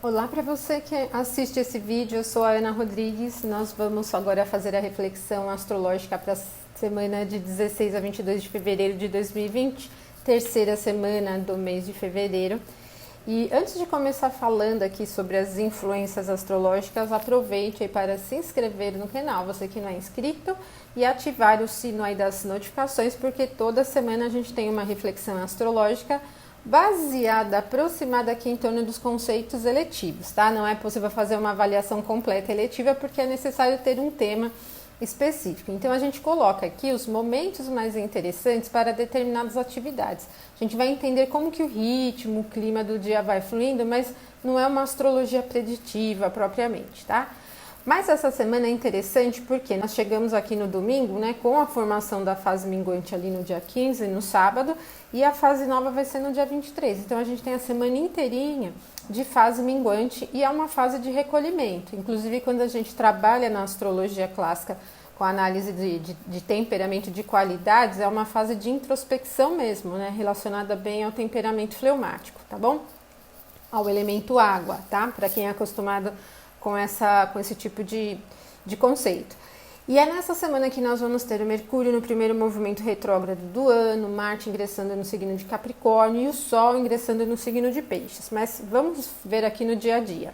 Olá para você que assiste esse vídeo, eu sou a Ana Rodrigues. Nós vamos agora fazer a reflexão astrológica para a semana de 16 a 22 de fevereiro de 2020, terceira semana do mês de fevereiro. E antes de começar falando aqui sobre as influências astrológicas, aproveite aí para se inscrever no canal, você que não é inscrito, e ativar o sino aí das notificações, porque toda semana a gente tem uma reflexão astrológica baseada, aproximada aqui em torno dos conceitos eletivos, tá? Não é possível fazer uma avaliação completa eletiva porque é necessário ter um tema específico. Então a gente coloca aqui os momentos mais interessantes para determinadas atividades. A gente vai entender como que o ritmo, o clima do dia vai fluindo, mas não é uma astrologia preditiva propriamente, tá? Mas essa semana é interessante porque nós chegamos aqui no domingo, né, com a formação da fase minguante ali no dia 15, no sábado, e a fase nova vai ser no dia 23. Então a gente tem a semana inteirinha de fase minguante e é uma fase de recolhimento. Inclusive, quando a gente trabalha na astrologia clássica com a análise de temperamento de qualidades, é uma fase de introspecção mesmo, né, relacionada bem ao temperamento fleumático, tá bom? Ao elemento água, tá? Para quem é acostumado com esse tipo de conceito. E é nessa semana que nós vamos ter o Mercúrio no primeiro movimento retrógrado do ano, Marte ingressando no signo de Capricórnio e o Sol ingressando no signo de Peixes. Mas vamos ver aqui no dia a dia.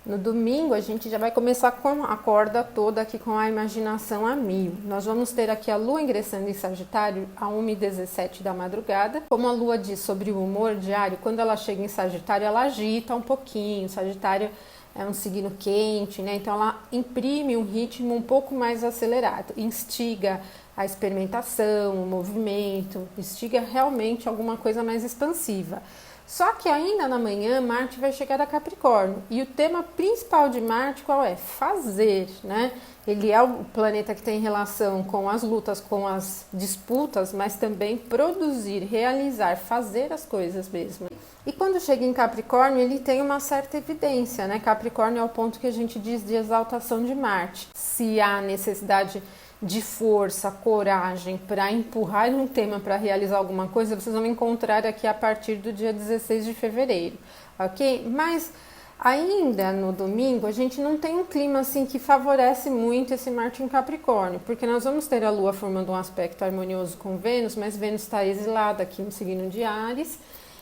No domingo a gente já vai começar com a corda toda aqui com a imaginação a mil. Nós vamos ter aqui a Lua ingressando em Sagitário a 1h17 da madrugada. Como a Lua diz sobre o humor diário, quando ela chega em Sagitário ela agita um pouquinho. Sagitário é um signo quente, né? Então ela imprime um ritmo um pouco mais acelerado, instiga a experimentação, o movimento, instiga realmente alguma coisa mais expansiva. Só que ainda na manhã Marte vai chegar a Capricórnio e o tema principal de Marte qual é? Fazer, né? Ele é o planeta que tem relação com as lutas, com as disputas, mas também produzir, realizar, fazer as coisas mesmo. E quando chega em Capricórnio, ele tem uma certa evidência, né? Capricórnio é o ponto que a gente diz de exaltação de Marte. Se há necessidade de força, coragem para empurrar um tema para realizar alguma coisa, vocês vão encontrar aqui a partir do dia 16 de fevereiro, ok? Mas ainda no domingo a gente não tem um clima assim que favorece muito esse Marte em Capricórnio, porque nós vamos ter a Lua formando um aspecto harmonioso com Vênus, mas Vênus está exilada aqui no signo de Áries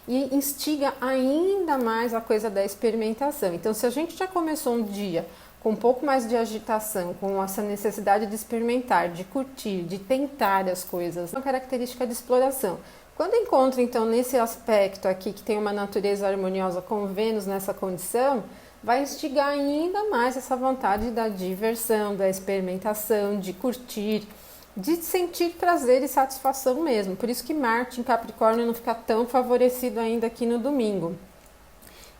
e instiga ainda mais a coisa da experimentação. Então, se a gente já começou um dia com um pouco mais de agitação, com essa necessidade de experimentar, de curtir, de tentar as coisas, é uma característica de exploração. Quando encontra, então, nesse aspecto aqui, que tem uma natureza harmoniosa com Vênus nessa condição, vai instigar ainda mais essa vontade da diversão, da experimentação, de curtir, de sentir prazer e satisfação mesmo. Por isso que Marte em Capricórnio não fica tão favorecido ainda aqui no domingo.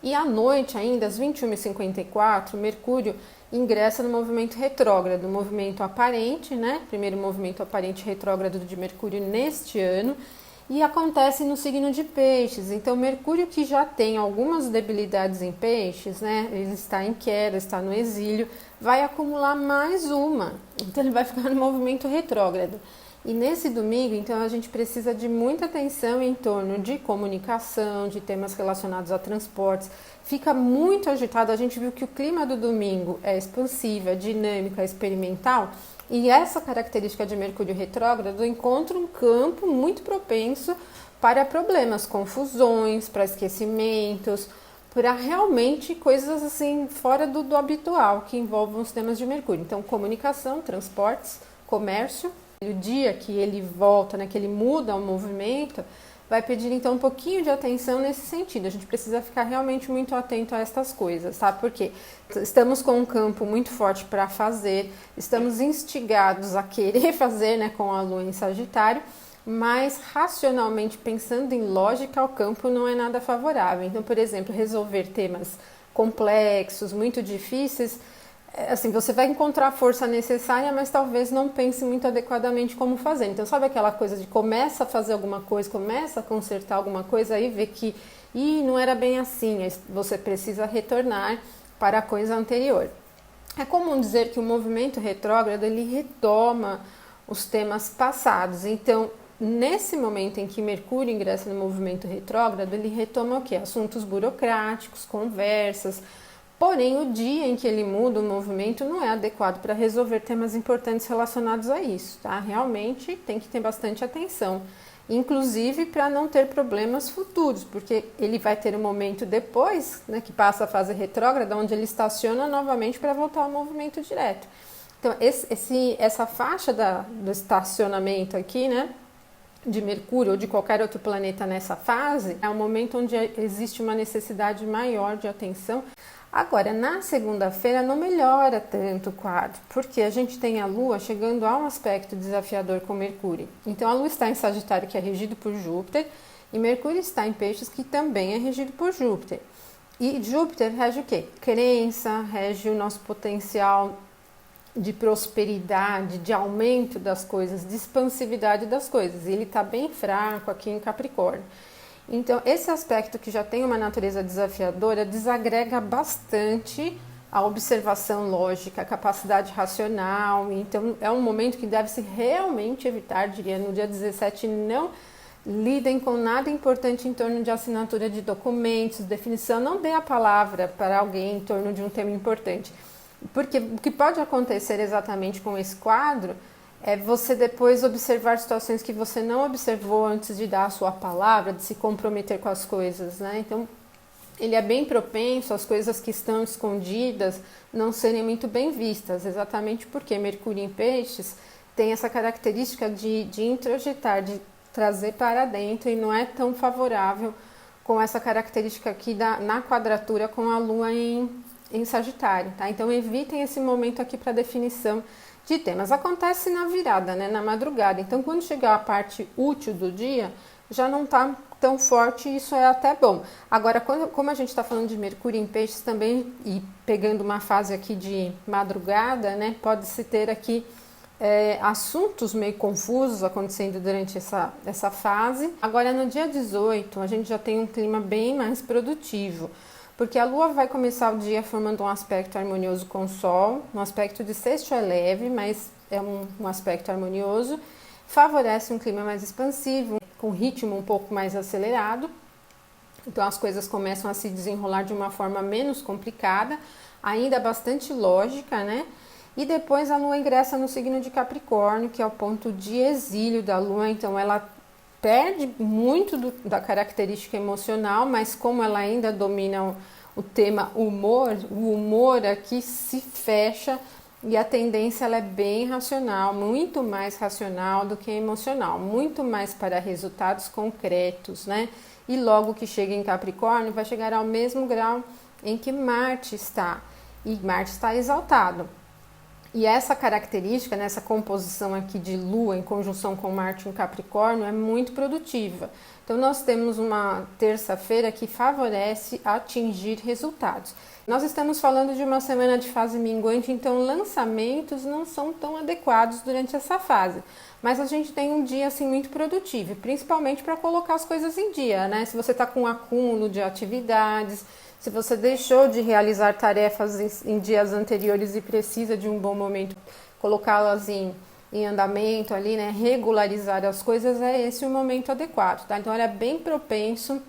E à noite ainda, às 21h54, Mercúrio ingressa no movimento retrógrado, movimento aparente, né? Primeiro movimento aparente retrógrado de Mercúrio neste ano, e acontece no signo de Peixes. Então, Mercúrio, que já tem algumas debilidades em Peixes, né? Ele está em queda, está no exílio, vai acumular mais uma. Então, ele vai ficar no movimento retrógrado. E nesse domingo, então, a gente precisa de muita atenção em torno de comunicação, de temas relacionados a transportes. Fica muito agitado. A gente viu que o clima do domingo é expansivo, é dinâmico, é experimental. E essa característica de Mercúrio retrógrado encontra um campo muito propenso para problemas, confusões, para esquecimentos, para realmente coisas assim fora do habitual que envolvam os temas de Mercúrio. Então, comunicação, transportes, comércio. O dia que ele volta, né, que ele muda o movimento, vai pedir então um pouquinho de atenção nesse sentido. A gente precisa ficar realmente muito atento a estas coisas, tá? Porque estamos com um campo muito forte para fazer, estamos instigados a querer fazer, né, com a Lua em Sagitário, mas racionalmente pensando em lógica, o campo não é nada favorável. Então, por exemplo, resolver temas complexos, muito difíceis, assim, você vai encontrar a força necessária, mas talvez não pense muito adequadamente como fazer. Então, sabe aquela coisa de começa a fazer alguma coisa, começa a consertar alguma coisa, aí vê que não era bem assim, aí você precisa retornar para a coisa anterior. É comum dizer que o movimento retrógrado, ele retoma os temas passados. Então, nesse momento em que Mercúrio ingressa no movimento retrógrado, ele retoma o quê? Assuntos burocráticos, conversas. Porém, o dia em que ele muda o movimento não é adequado para resolver temas importantes relacionados a isso, tá? Realmente tem que ter bastante atenção, inclusive para não ter problemas futuros, porque ele vai ter um momento depois, né, que passa a fase retrógrada, onde ele estaciona novamente para voltar ao movimento direto. Então, essa faixa do estacionamento aqui, né, de Mercúrio ou de qualquer outro planeta nessa fase, é um momento onde existe uma necessidade maior de atenção. Agora, na segunda-feira não melhora tanto o quadro, porque a gente tem a Lua chegando a um aspecto desafiador com Mercúrio. Então, a Lua está em Sagitário, que é regido por Júpiter, e Mercúrio está em Peixes, que também é regido por Júpiter. E Júpiter rege o quê? Crença, rege o nosso potencial de prosperidade, de aumento das coisas, de expansividade das coisas. E ele está bem fraco aqui em Capricórnio. Então, esse aspecto que já tem uma natureza desafiadora desagrega bastante a observação lógica, a capacidade racional. Então, é um momento que deve-se realmente evitar, diria, no dia 17, não lidem com nada importante em torno de assinatura de documentos, definição, não dê a palavra para alguém em torno de um tema importante. Porque o que pode acontecer exatamente com esse quadro é você depois observar situações que você não observou antes de dar a sua palavra, de se comprometer com as coisas, né? Então, ele é bem propenso às coisas que estão escondidas não serem muito bem vistas, exatamente porque Mercúrio em Peixes tem essa característica de introjetar, de trazer para dentro, e não é tão favorável com essa característica aqui na quadratura com a Lua em Sagitário, tá? Então, evitem esse momento aqui para definição de temas. Acontece na virada, né, na madrugada. Então, quando chegar a parte útil do dia, já não está tão forte, e isso é até bom. Agora, como a gente está falando de Mercúrio em Peixes também, e pegando uma fase aqui de madrugada, né, pode-se ter aqui assuntos meio confusos acontecendo durante essa fase. Agora, no dia 18, a gente já tem um clima bem mais produtivo, porque a Lua vai começar o dia formando um aspecto harmonioso com o Sol, um aspecto de sexto é leve, mas é um aspecto harmonioso, favorece um clima mais expansivo, com ritmo um pouco mais acelerado, então as coisas começam a se desenrolar de uma forma menos complicada, ainda bastante lógica, né? E depois a Lua ingressa no signo de Capricórnio, que é o ponto de exílio da Lua, então ela perde muito da característica emocional, mas como ela ainda domina o tema humor, o humor aqui se fecha e a tendência ela é bem racional, muito mais racional do que emocional, muito mais para resultados concretos, né? E logo que chega em Capricórnio vai chegar ao mesmo grau em que Marte está, e Marte está exaltado. E essa característica, nessa composição aqui de Lua em conjunção com Marte em Capricórnio é muito produtiva. Então, nós temos uma terça-feira que favorece atingir resultados. Nós estamos falando de uma semana de fase minguante, então lançamentos não são tão adequados durante essa fase. Mas a gente tem um dia assim muito produtivo, principalmente para colocar as coisas em dia, né? Se você está com um acúmulo de atividades, se você deixou de realizar tarefas em dias anteriores e precisa de um bom momento, colocá-las em andamento ali, né? Regularizar as coisas, é esse o momento adequado, tá? Então, ele é bem propenso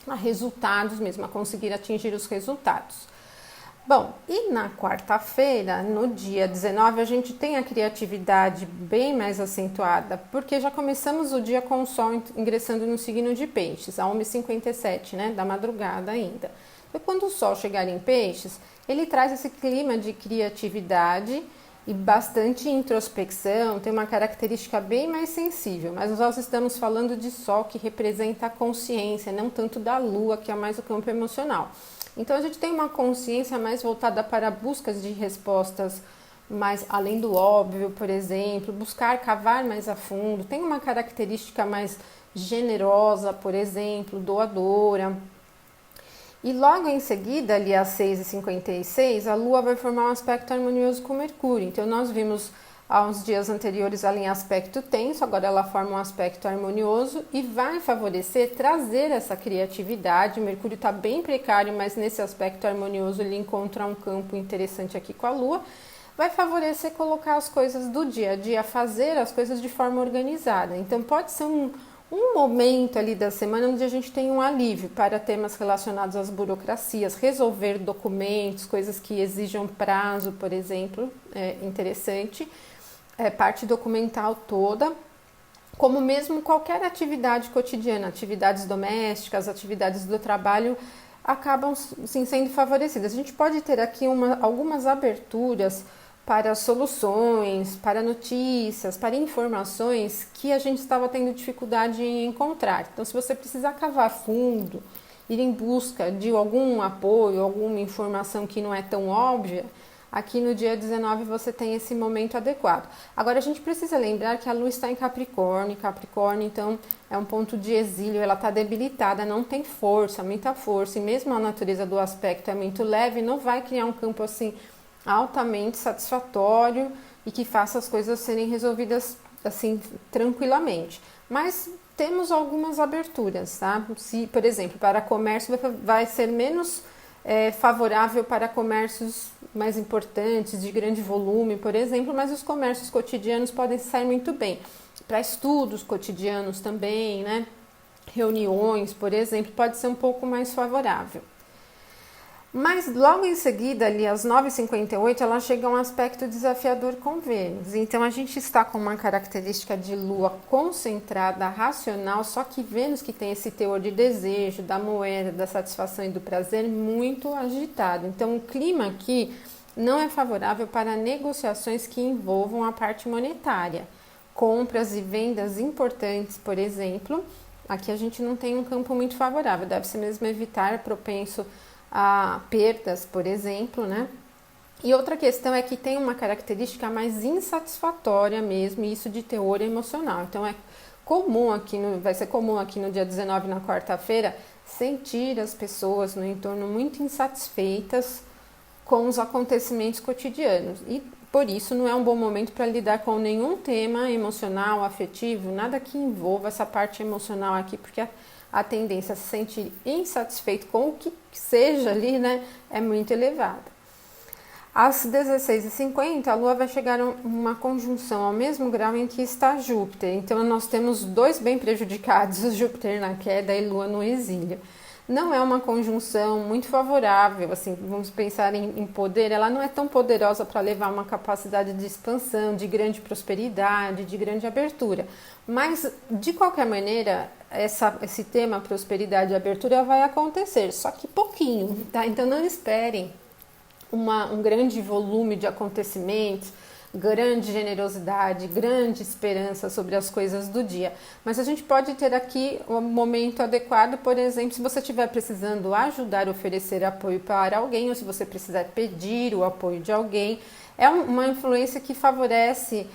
a resultados mesmo, a conseguir atingir os resultados. Bom, e na quarta-feira, no dia 19, a gente tem a criatividade bem mais acentuada, porque já começamos o dia com o Sol ingressando no signo de Peixes, a 1h57, né, da madrugada ainda. E quando o Sol chegar em Peixes, ele traz esse clima de criatividade e bastante introspecção, tem uma característica bem mais sensível, mas nós estamos falando de Sol, que representa a consciência, não tanto da Lua, que é mais o campo emocional. Então, a gente tem uma consciência mais voltada para buscas de respostas mais além do óbvio, por exemplo, buscar cavar mais a fundo, tem uma característica mais generosa, por exemplo, doadora. E logo em seguida, ali às 6h56, a Lua vai formar um aspecto harmonioso com Mercúrio. Então, nós vimos há uns dias anteriores ela em aspecto tenso, agora ela forma um aspecto harmonioso e vai favorecer, trazer essa criatividade. O Mercúrio está bem precário, mas nesse aspecto harmonioso ele encontra um campo interessante aqui com a Lua. vai favorecer colocar as coisas do dia a dia, fazer as coisas de forma organizada. Então pode ser um momento ali da semana onde a gente tem um alívio para temas relacionados às burocracias, resolver documentos, coisas que exijam prazo, por exemplo, é interessante, parte documental toda, como mesmo qualquer atividade cotidiana, atividades domésticas, atividades do trabalho, acabam sim sendo favorecidas. A gente pode ter aqui algumas aberturas para soluções, para notícias, para informações que a gente estava tendo dificuldade em encontrar. Então, se você precisar cavar fundo, ir em busca de algum apoio, alguma informação que não é tão óbvia, aqui no dia 19 você tem esse momento adequado. Agora, a gente precisa lembrar que a Lua está em Capricórnio. Capricórnio, então, é um ponto de exílio, ela está debilitada, não tem força, muita força. E mesmo a natureza do aspecto é muito leve, não vai criar um campo assim altamente satisfatório e que faça as coisas serem resolvidas assim tranquilamente. Mas temos algumas aberturas, tá? Se, por exemplo, para comércio vai ser menos favorável para comércios mais importantes, de grande volume, por exemplo, mas os comércios cotidianos podem sair muito bem. Para estudos cotidianos também, né? Reuniões, por exemplo, pode ser um pouco mais favorável. Mas logo em seguida, ali às 9h58, ela chega a um aspecto desafiador com Vênus. Então a gente está com uma característica de Lua concentrada, racional, só que Vênus, que tem esse teor de desejo, da moeda, da satisfação e do prazer, muito agitado. Então o clima aqui não é favorável para negociações que envolvam a parte monetária. Compras e vendas importantes, por exemplo, aqui a gente não tem um campo muito favorável, deve-se mesmo evitar propenso a perdas, por exemplo, né? E outra questão é que tem uma característica mais insatisfatória mesmo, isso de teor emocional. Então vai ser comum aqui no dia 19, na quarta-feira, sentir as pessoas no entorno muito insatisfeitas com os acontecimentos cotidianos. E por isso não é um bom momento para lidar com nenhum tema emocional, afetivo, nada que envolva essa parte emocional aqui, porque a tendência a se sentir insatisfeito com o que seja ali, né, é muito elevada. Às 16h50, a Lua vai chegar a uma conjunção ao mesmo grau em que está Júpiter. Então, nós temos dois bem prejudicados, Júpiter na queda e Lua no exílio. Não é uma conjunção muito favorável, assim, vamos pensar em poder, ela não é tão poderosa para levar uma capacidade de expansão, de grande prosperidade, de grande abertura. Mas, de qualquer maneira, esse tema prosperidade e abertura vai acontecer, só que pouquinho, tá? Então não esperem um grande volume de acontecimentos, grande generosidade, grande esperança sobre as coisas do dia. Mas a gente pode ter aqui um momento adequado, por exemplo, se você estiver precisando ajudar, oferecer apoio para alguém, ou se você precisar pedir o apoio de alguém, é uma influência que favorece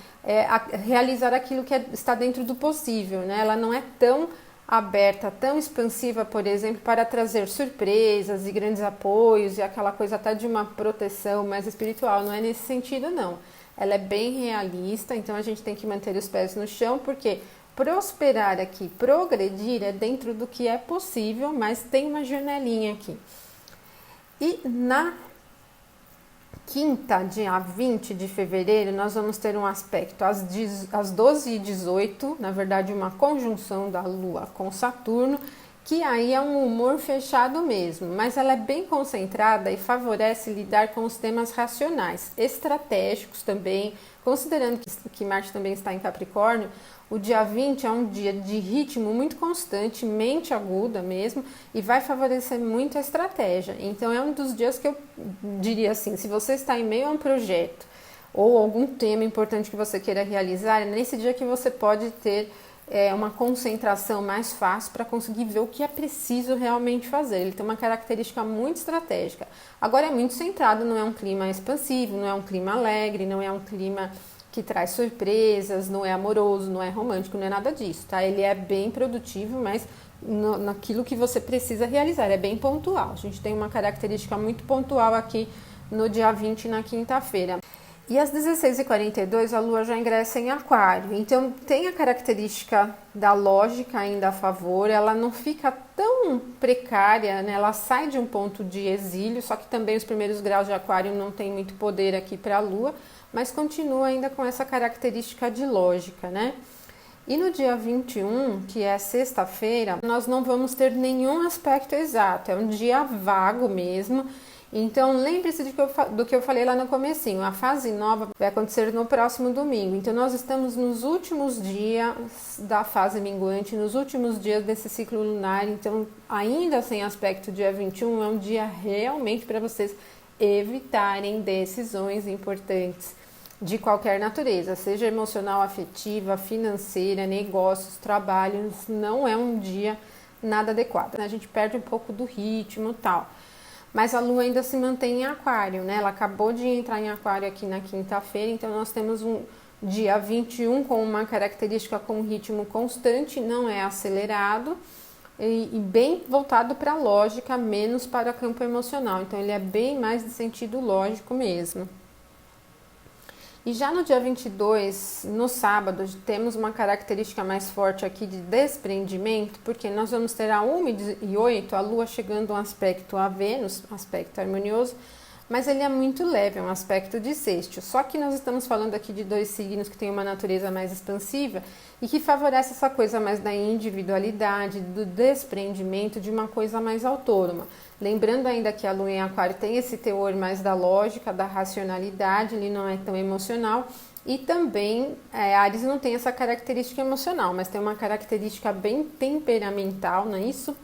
realizar aquilo que está dentro do possível, né? Ela não é tão aberta, tão expansiva, por exemplo, para trazer surpresas e grandes apoios e aquela coisa até de uma proteção mais espiritual. Não é nesse sentido, não. Ela é bem realista, então a gente tem que manter os pés no chão, porque prosperar aqui, progredir é dentro do que é possível, mas tem uma janelinha aqui. E na quinta, dia 20 de fevereiro, nós vamos ter um aspecto às 12h18, na verdade uma conjunção da Lua com Saturno, que aí é um humor fechado mesmo, mas ela é bem concentrada e favorece lidar com os temas racionais, estratégicos também, considerando que Marte também está em Capricórnio. O dia 20 é um dia de ritmo muito constante, mente aguda mesmo, e vai favorecer muito a estratégia. Então é um dos dias que eu diria assim, se você está em meio a um projeto ou algum tema importante que você queira realizar, é nesse dia que você pode ter uma concentração mais fácil para conseguir ver o que é preciso realmente fazer. Ele tem uma característica muito estratégica. Agora é muito centrado, não é um clima expansivo, não é um clima alegre, não é um clima que traz surpresas, não é amoroso, não é romântico, não é nada disso, tá? Ele é bem produtivo, mas naquilo que você precisa realizar, é bem pontual. A gente tem uma característica muito pontual aqui no dia 20, na quinta-feira. E às 16h42 a Lua já ingressa em Aquário, então tem a característica da lógica ainda a favor, ela não fica tão precária, né? Ela sai de um ponto de exílio, só que também os primeiros graus de Aquário não tem muito poder aqui para a Lua, mas continua ainda com essa característica de lógica, né? E no dia 21, que é sexta-feira, nós não vamos ter nenhum aspecto exato, é um dia vago mesmo. Então, lembre-se do que eu falei lá no comecinho, a fase nova vai acontecer no próximo domingo. Então, nós estamos nos últimos dias da fase minguante, nos últimos dias desse ciclo lunar. Então, ainda sem aspecto dia 21, é um dia realmente para vocês evitarem decisões importantes de qualquer natureza, seja emocional, afetiva, financeira, negócios, trabalhos. Não é um dia nada adequado. A gente perde um pouco do ritmo e tal. Mas a Lua ainda se mantém em Aquário, né? Ela acabou de entrar em Aquário aqui na quinta-feira, então nós temos um dia 21 com uma característica com ritmo constante, não é acelerado e bem voltado para a lógica, menos para o campo emocional. Então ele é bem mais de sentido lógico mesmo. E já no dia 22, no sábado, temos uma característica mais forte aqui de desprendimento, porque nós vamos ter a 1h08, a Lua chegando um aspecto a Vênus, aspecto harmonioso, mas ele é muito leve, é um aspecto de sextil. Só que nós estamos falando aqui de dois signos que têm uma natureza mais expansiva e que favorece essa coisa mais da individualidade, do desprendimento, de uma coisa mais autônoma. Lembrando ainda que a Lua em Aquário tem esse teor mais da lógica, da racionalidade, ele não é tão emocional. E também Áries não tem essa característica emocional, mas tem uma característica bem temperamental, não é isso?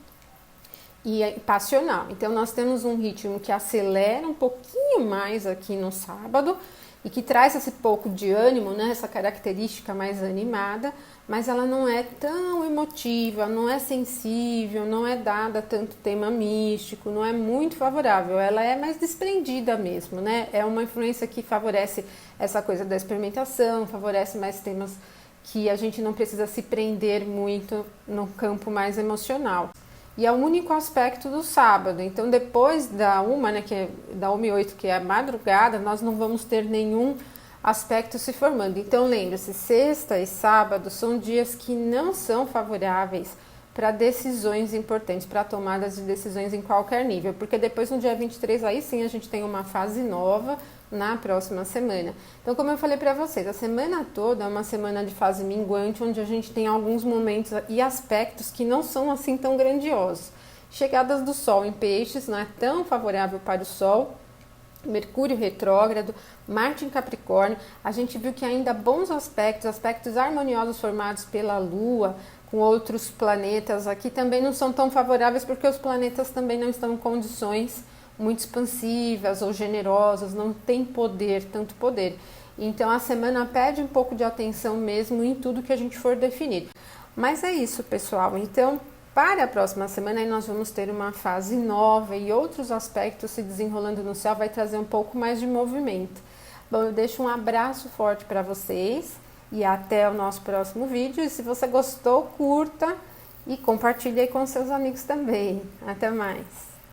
E passional. Então nós temos um ritmo que acelera um pouquinho mais aqui no sábado e que traz esse pouco de ânimo, né? Essa característica mais animada, mas ela não é tão emotiva, não é sensível, não é dada tanto tema místico, não é muito favorável, ela é mais desprendida mesmo, né? É uma influência que favorece essa coisa da experimentação, favorece mais temas que a gente não precisa se prender muito no campo mais emocional. E é o único aspecto do sábado, então depois da 1h08, que é a madrugada, nós não vamos ter nenhum aspecto se formando. Então lembre-se, sexta e sábado são dias que não são favoráveis para decisões importantes, para tomadas de decisões em qualquer nível, porque depois no dia 23 aí sim a gente tem uma fase nova na próxima semana. Então, como eu falei para vocês, a semana toda é uma semana de fase minguante, onde a gente tem alguns momentos e aspectos que não são assim tão grandiosos. Chegadas do Sol em Peixes, não é tão favorável para o Sol, Mercúrio retrógrado, Marte em Capricórnio, a gente viu que ainda bons aspectos harmoniosos formados pela Lua, com outros planetas aqui também não são tão favoráveis, porque os planetas também não estão em condições muito expansivas ou generosas, não tem tanto poder. Então a semana pede um pouco de atenção mesmo em tudo que a gente for definir. Mas é isso, pessoal. Então, para a próxima semana aí nós vamos ter uma fase nova e outros aspectos se desenrolando no céu, vai trazer um pouco mais de movimento. Bom, eu deixo um abraço forte para vocês e até o nosso próximo vídeo. E se você gostou, curta e compartilhe aí com seus amigos também. Até mais!